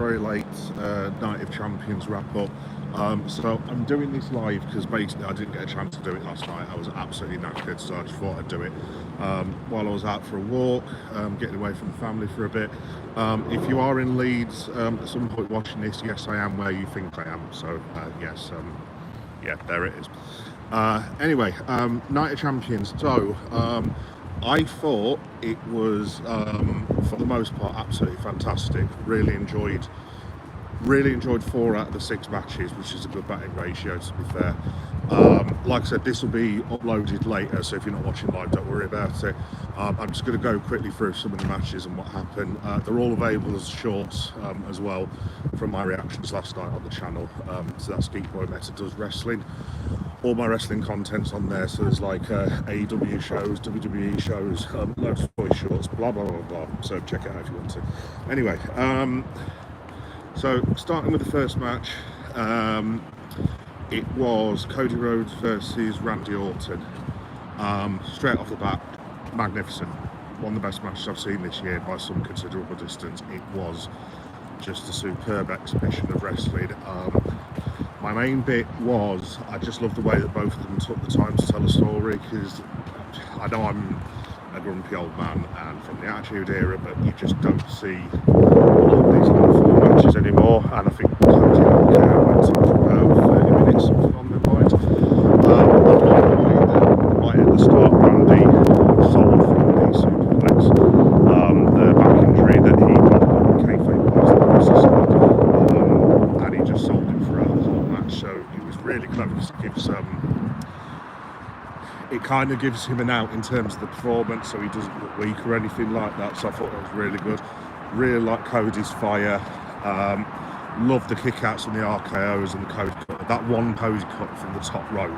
very late Night of Champions wrap up. So I'm doing this live because basically I didn't get a chance to do it last night. I was absolutely knackered, so I just thought I'd do it while I was out for a walk, getting away from the family for a bit. If you are in Leeds at some point watching this, yes, I am where you think I am. So yes, yeah, there it is. Anyway, Night of Champions. So I thought it was, for the most part, absolutely fantastic. Really enjoyed 4 out of the 6 matches, which is a good batting ratio, to be fair. Like I said, this will be uploaded later, so if you're not watching live, don't worry about it. I'm just going to go quickly through some of the matches and what happened. They're all available as shorts as well from my reactions last night on the channel. So that's Geek Boy Meta Does Wrestling. All my wrestling content's on there, so there's like AEW shows, WWE shows, loads of voice shorts, blah blah blah blah. So check it out if you want to. Anyway, so starting with the first match, it was Cody Rhodes versus Randy Orton. Straight off the bat, magnificent. One of the best matches I've seen this year by some considerable distance. It was just a superb exhibition of wrestling. My main bit was, I just love the way that both of them took the time to tell a story, because I know I'm a grumpy old man and from the Attitude Era, but you just don't see a lot of these full matches anymore, and I think Cody and RKO went on for about 30 minutes something on their point. I love the way that right at the start Randy sold from the superplex, the back injury that he got kayfabe wise, and he just sold it throughout the whole match, so it was really clever, because it kind of gives him an out in terms of the performance, so he doesn't look weak or anything like that. So I thought that was really good. Really like Cody's fire. Love the kickouts and the RKOs and the Cody cut. That one Cody cut from the top rope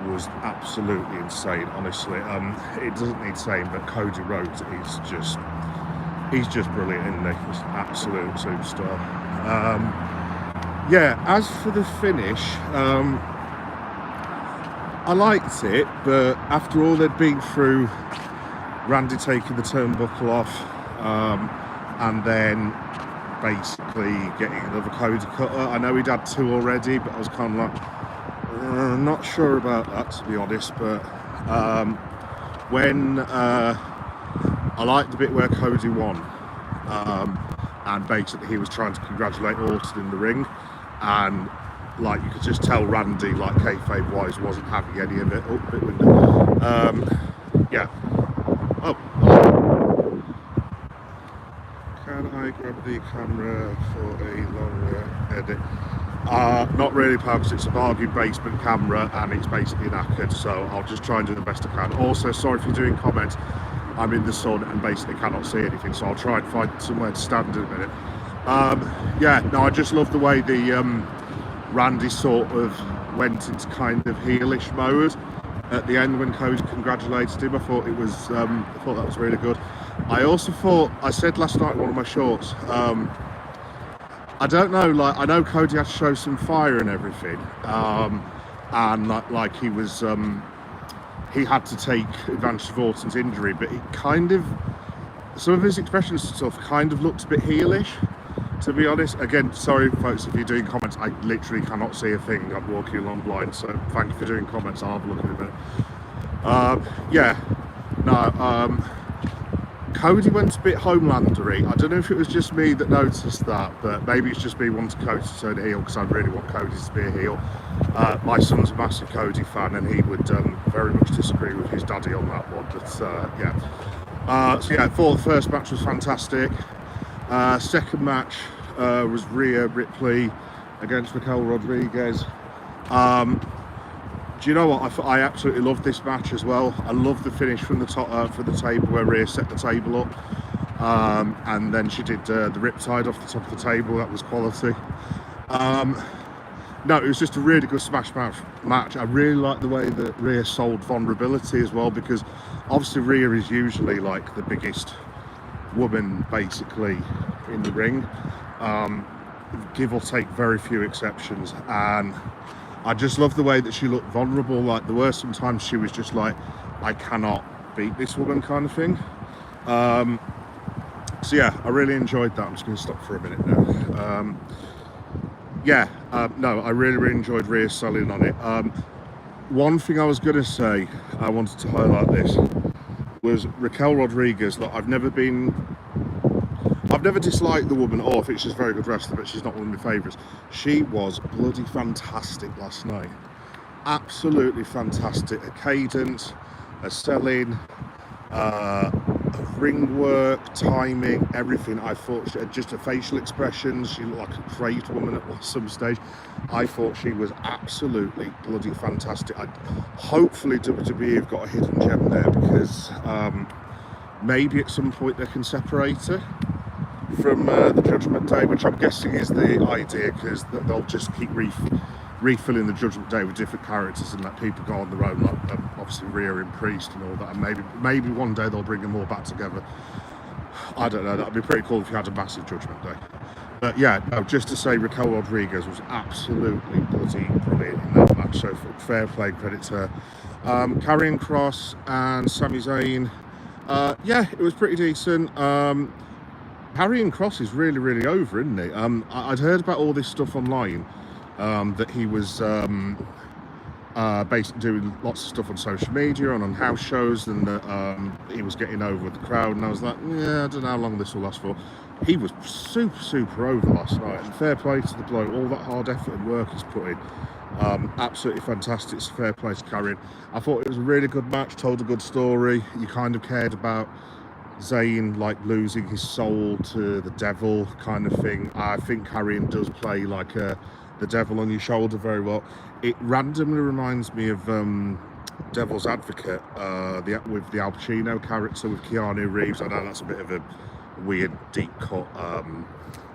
was absolutely insane, honestly. It doesn't need saying, but Cody Rhodes is he's just brilliant, isn't he? He's an absolute superstar. Yeah, as for the finish, I liked it, but after all they'd been through, Randy taking the turnbuckle off, and then basically getting another Cody cutter. I know he'd had 2 already, but I was kind of like, not sure about that, to be honest. But when I liked the bit where Cody won, and basically he was trying to congratulate Orton in the ring, and like you could just tell Randy, like kayfabe wise, wasn't having any of it. Oh, bit window. Yeah. Oh, hello. Can I grab the camera for a longer edit? Not really, pal, because it's a bargain basement camera and it's basically knackered, so I'll just try and do the best I can. Also, sorry if you're doing comments, I'm in the sun and basically cannot see anything, so I'll try and find somewhere to stand in a minute. Yeah, no, I just love the way the Randy sort of went into kind of heelish mode at the end when Cody congratulated him. I thought that was really good. I also thought, I said last night in one of my shorts, I don't know, like I know Cody had to show some fire and everything, and like he was, he had to take advantage of Orton's injury, but it kind of, some of his expressions and stuff kind of looked a bit heelish, to be honest. Again, sorry folks if you're doing comments, I literally cannot see a thing. I'm walking along blind, so thank you for doing comments. I'll have a look in a minute. Yeah, no, Cody went a bit Homelandery. I don't know if it was just me that noticed that, but maybe it's just me wanting Cody to turn heel, because I really want Cody to be a heel. My son's a massive Cody fan, and he would very much disagree with his daddy on that one, but yeah. So yeah, I thought the first match was fantastic. Second match was Rhea Ripley against Raquel Rodriguez. Do you know what? I absolutely loved this match as well. I loved the finish from the top for the table where Rhea set the table up, and then she did the riptide off the top of the table. That was quality. No, it was just a really good smash match. I really like the way that Rhea sold vulnerability as well, because obviously Rhea is usually like the biggest woman basically in the ring, give or take very few exceptions, and I just love the way that she looked vulnerable. Like there were some times she was just like, I cannot beat this woman kind of thing. So yeah, I really enjoyed that. I'm just going to stop for a minute now. No, I really enjoyed Rhea selling on it. One thing I was going to say, I wanted to highlight this, was Raquel Rodriguez. Look, I've never disliked the woman, or if it's just a very good wrestler, but she's not one of my favourites. She was bloody fantastic last night. Absolutely fantastic. Her cadence, her selling, her ring work, timing, everything. I thought she had just her facial expressions. She looked like a crazed woman at some stage. I thought she was absolutely bloody fantastic. Hopefully WWE have got a hidden gem there, because maybe at some point they can separate her from the Judgment Day, which I'm guessing is the idea, because they'll just keep refilling the Judgment Day with different characters and let people go on their own, like obviously Rhea and Priest and all that, and maybe one day they'll bring them all back together. I don't know, that'd be pretty cool if you had a massive Judgment Day. But yeah, no, just to say Raquel Rodriguez was absolutely bloody brilliant in that match, so fair play, credit to her. Karrion Kross and Sami Zayn, it was pretty decent. Karrion Kross is really over, isn't he? I'd heard about all this stuff online, that he was basically doing lots of stuff on social media and on house shows, and that he was getting over with the crowd, and I was like, yeah, I don't know how long this will last for. He was super over last night, and fair play to the bloke, all that hard effort and work he's put in. Absolutely fantastic. It's fair play to Karrion. I thought it was a really good match, told a good story. You kind of cared about Zayn like losing his soul to the devil kind of thing. I think Karrion does play like the devil on your shoulder very well. It randomly reminds me of Devil's Advocate, with the Al Pacino character with Keanu Reeves. I know that's a bit of a weird deep cut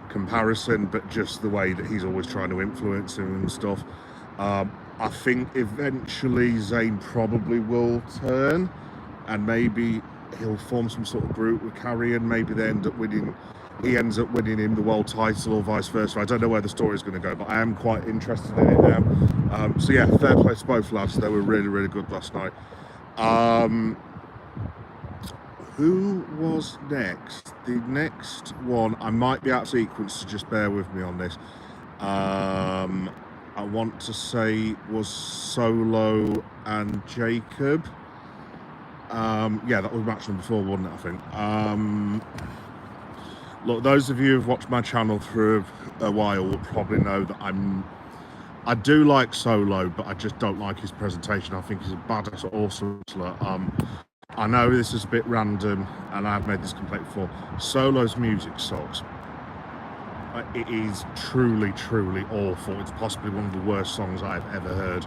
comparison, but just the way that he's always trying to influence him and stuff. I think eventually Zayn probably will turn, and maybe he'll form some sort of group with Karrion. Maybe they end up winning. He ends up winning him the world title, or vice versa. I don't know where the story is going to go, but I am quite interested in it now. So yeah, fair play to both lads. They were really good last night. Who was next? The next one, I might be out of sequence, so just bear with me on this. I want to say was Solo and Jacob. That was match number 4, wasn't it, I think. Look, those of you who've watched my channel for a while will probably know that I do like Solo, but I just don't like his presentation. I think he's a badass, awesome wrestler. I know this is a bit random, and I've made this complaint before. Solo's music sucks. It is truly awful. It's possibly one of the worst songs I've ever heard.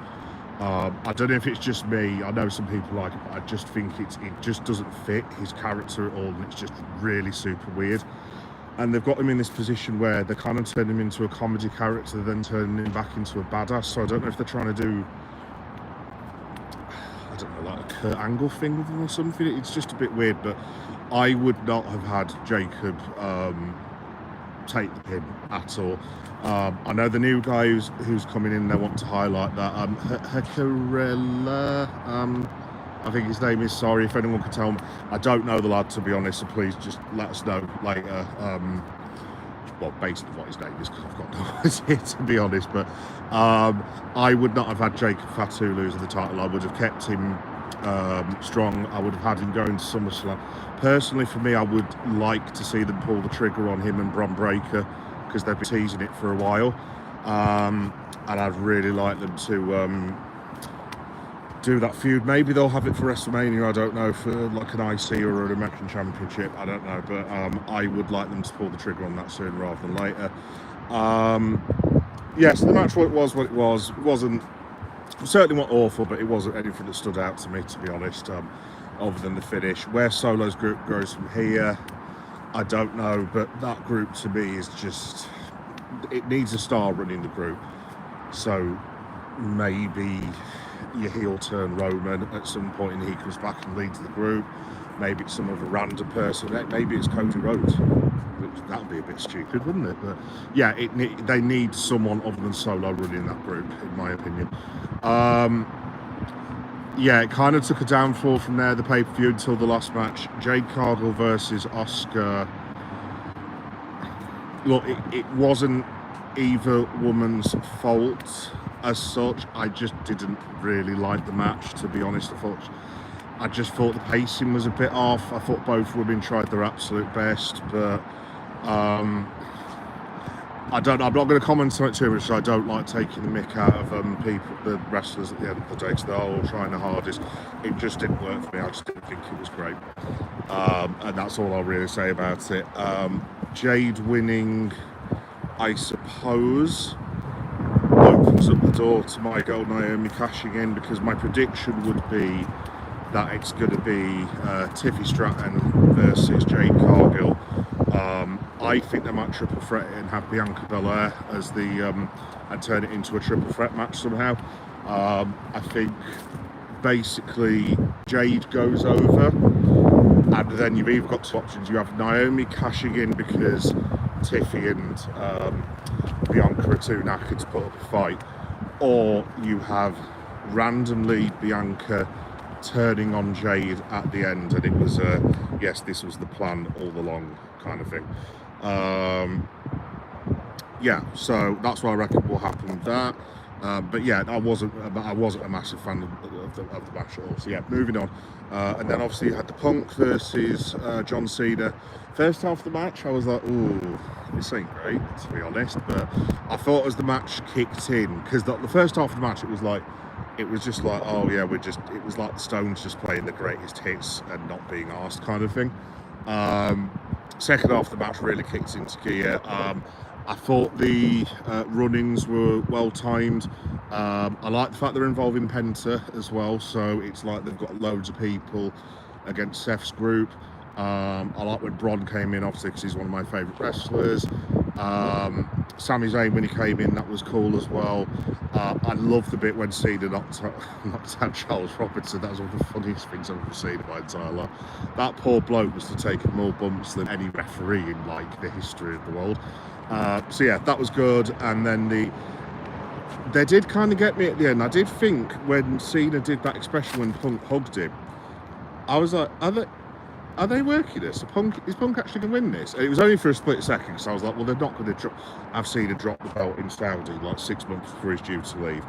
I don't know if it's just me. I know some people like it, but I just think it just doesn't fit his character at all, and it's just really super weird. And they've got him in this position where they kind of turn him into a comedy character, then turn him back into a badass. So I don't know if they're trying to do, I don't know, like a Kurt Angle thing with him or something. It's just a bit weird, but I would not have had Jacob take the pin at all. I know the new guy who's coming in, they want to highlight that. Hekarella, I think his name is. Sorry if anyone can tell me. I don't know the lad, to be honest, so please just let us know later. Well, basically what his name is, because I've got no idea, to be honest. But I would not have had Jacob Fatu losing the title. I would have kept him strong. I would have had him going to SummerSlam. Personally, for me, I would like to see them pull the trigger on him and Bron Breakker, because they've been teasing it for a while. And I'd really like them to do that feud. Maybe they'll have it for WrestleMania, I don't know, for like an IC or an American Championship, I don't know, but I would like them to pull the trigger on that sooner rather than later. Yes, the match what it was wasn't certainly not awful, but it wasn't anything that stood out to me, to be honest, other than the finish. Where Solo's group goes from here, I don't know, but that group to me is just, it needs a star running the group. So maybe your heel turn Roman at some point and he comes back and leads the group. Maybe it's some other random person. Maybe it's Cody Rhodes. That would be a bit stupid, wouldn't it? But yeah, they need someone other than Solo running that group, in my opinion. It kind of took a downfall from there, the pay-per-view, until the last match. Jade Cargill versus Asuka. look, it wasn't either woman's fault as such. I just didn't really like the match, to be honest. I just thought the pacing was a bit off. I thought both women tried their absolute best, but I'm not going to comment on it too much. So I don't like taking the mick out of the wrestlers at the end of the day, because they're all trying the hardest. It just didn't work for me. I just didn't think it was great, and that's all I'll really say about it. Jade winning, I suppose, opens up the door to my girl Naomi cashing in, because my prediction would be that it's going to be Tiffy Stratton versus Jade Cargill. I think they might triple threat it and have Bianca Belair as and turn it into a triple threat match somehow. I think basically Jade goes over, and then you've either got two options. You have Naomi cashing in because Tiffy and Bianca are too knackered to put up a fight, or you have randomly Bianca turning on Jade at the end, and it was yes, this was the plan all along kind of thing. Yeah, so that's what I reckon will happen with that. But yeah, I wasn't a massive fan of the match at all. So yeah, moving on. And then obviously you had the Punk versus John Cena. First half of the match, I was like, ooh, this ain't great, to be honest. But I thought as the match kicked in, because the first half of the match, it was just like, oh yeah, it was like the Stones just playing the greatest hits and not being asked kind of thing. Second half of the match really kicked into gear. I thought the run-ins were well timed. I like the fact they're involving Penta as well, so it's like they've got loads of people against Seth's group. I like when Bron came in, obviously, because he's one of my favourite wrestlers. Sami Zayn, when he came in, that was cool as well. I love the bit when Cena knocked out Charles Robinson. That was one of the funniest things I've ever seen in my entire life. That poor bloke must have taken more bumps than any referee in like the history of the world. So yeah, that was good. And then they did kind of get me at the end. I did think when Cena did that expression when Punk hugged him, I was like, are they working this? Is Punk actually going to win this? And it was only for a split second, because I was like, well, they're not going to have Cena drop the belt in Saudi like 6 months before he's due to leave.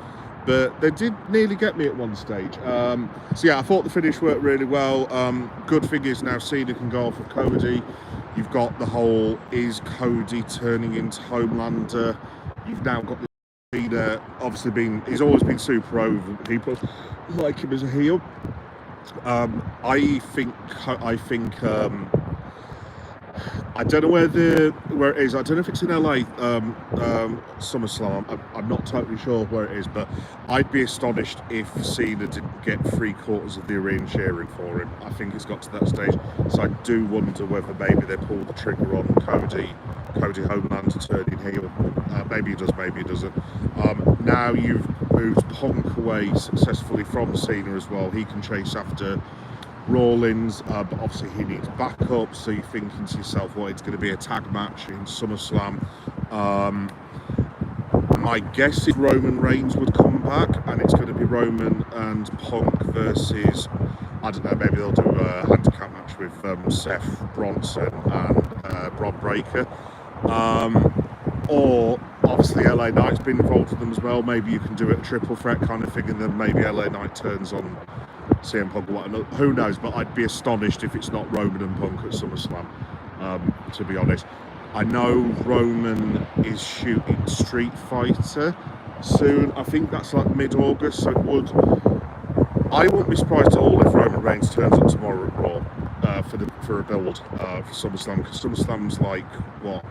But they did nearly get me at one stage. So yeah, I thought the finish worked really well. Good thing is now Cena can go off with Cody. You've got the whole, is Cody turning into Homelander? You've now got the Cena, obviously he's always been super over. People like him as a heel. I think I don't know where it is. I don't know if it's in LA, SummerSlam. I'm not totally sure where it is, but I'd be astonished if Cena didn't get 3/4 of the arena cheering for him. I think it's got to that stage. So I do wonder whether maybe they pulled the trigger on Cody Homelander turning heel. Maybe he does, maybe he doesn't. Now you've moved Punk away successfully from Cena as well. He can chase after Rollins, but obviously he needs backup, so you're thinking to yourself, well, it's going to be a tag match in SummerSlam. My guess is Roman Reigns would come back, and it's going to be Roman and Punk versus, I don't know, maybe they'll do a handicap match with Seth Bronson and Bron Breakker. Or obviously LA Knight's been involved with them as well. Maybe you can do it a triple threat kind of thing, and then maybe LA Knight turns on CM Punk or whatnot. Who knows? But I'd be astonished if it's not Roman and Punk at SummerSlam, to be honest. I know Roman is shooting Street Fighter soon. I think that's like mid-August, so I wouldn't be surprised at all if Roman Reigns turns up tomorrow at Raw for a build for SummerSlam, because SummerSlam's like, what?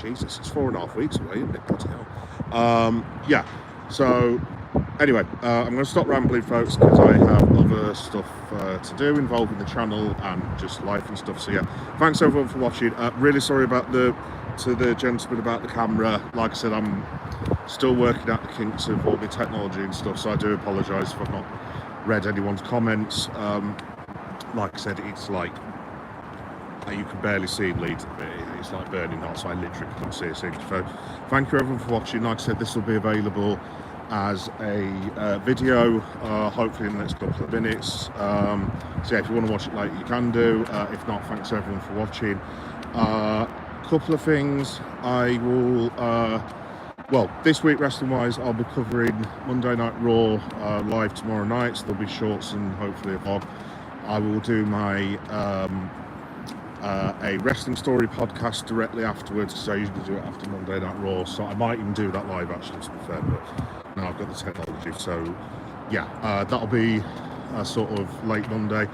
It's 4.5 weeks away, isn't it? Bloody hell. Yeah, so anyway, I'm going to stop rambling, folks, because I have other stuff to do involving the channel and just life and stuff. So yeah, thanks everyone for watching. Really sorry about to the gentleman about the camera. Like I said, I'm still working out the kinks of all the technology and stuff, so I do apologise if I've not read anyone's comments. Like I said, it's like you can barely see leads. It's like burning hot, so I literally can't see a single. So thank you everyone for watching. Like I said, this will be available as a video, hopefully in the next couple of minutes. So yeah, if you want to watch it later, you can do. If not, thanks everyone for watching. couple of things. I will, well, this week wrestling-wise, I'll be covering Monday Night Raw live tomorrow night, so there'll be shorts and hopefully a vlog. I will do my a wrestling story podcast directly afterwards, because I usually do it after Monday Night Raw, so I might even do that live actually, to be fair, but now I've got the technology, so yeah, that'll be sort of late Monday.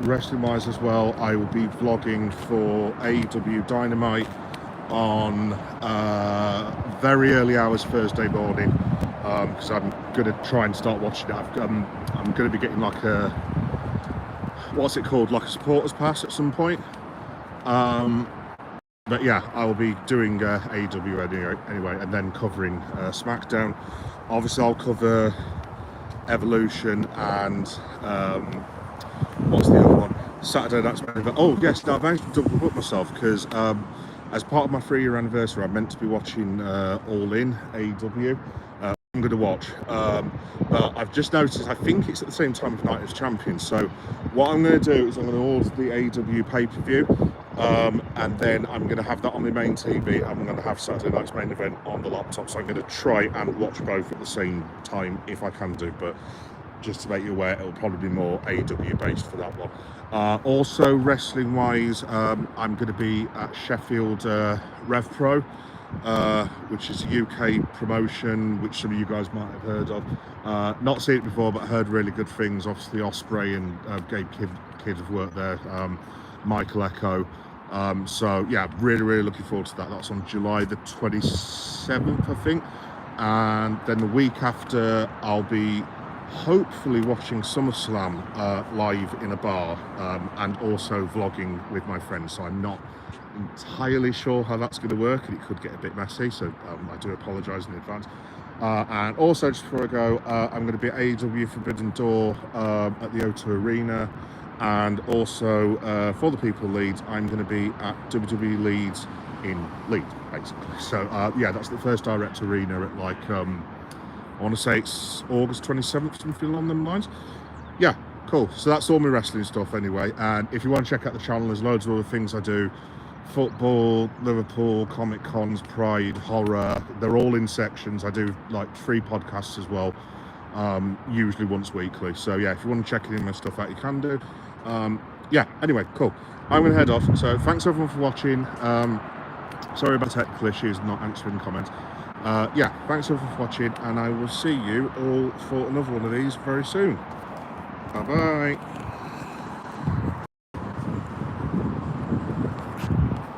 Wrestling wise as well, I will be vlogging for AEW Dynamite on very early hours Thursday morning, because I'm going to try and start watching it. I'm going to be getting like a, what's it called, like a supporters pass at some point. But yeah, I will be doing AEW anyway, and then covering SmackDown. Obviously I'll cover Evolution and what's the other one? Saturday Night's Main Event. Oh yes, now I've managed to double book myself, because as part of my 3-year anniversary, I'm meant to be watching All In AEW. I'm going to watch, but I've just noticed, I think it's at the same time of Night as Champions, so what I'm going to do is I'm going to order the AEW pay-per-view, and then I'm going to have that on my main TV, and I'm going to have Saturday Night's Main Event on the laptop, so I'm going to try and watch both at the same time if I can do, but just to make you aware, it'll probably be more AEW based for that one. Also wrestling wise, I'm going to be at Sheffield Rev Pro, which is a UK promotion which some of you guys might have heard of. Not seen it before, but heard really good things. Obviously Osprey and Gabe Kidd have worked there, Michael Echo. So yeah, really looking forward to that. That's on July the 27th, I think. And then the week after, I'll be hopefully watching SummerSlam live in a bar, and also vlogging with my friends, so I'm not entirely sure how that's going to work, and it could get a bit messy, so I do apologise in advance. And also, just before I go, I'm going to be at AEW Forbidden Door at the O2 Arena, and also for the people of Leeds, I'm going to be at WWE Leeds in Leeds, basically. So yeah, that's the first direct arena at like I want to say it's August 27th, something along them lines. Yeah, cool. So that's all my wrestling stuff anyway. And if you want to check out the channel, there's loads of other things I do. Football, Liverpool, Comic Cons, Pride, horror. They're all in sections. I do like 3 podcasts as well, usually once weekly. So yeah, if you want to check any of my stuff out, you can do. Yeah, anyway, cool. I'm going to head off. So thanks everyone for watching. Sorry about technical issues, not answering comments. Yeah, thanks everyone for watching, and I will see you all for another one of these very soon. Bye bye.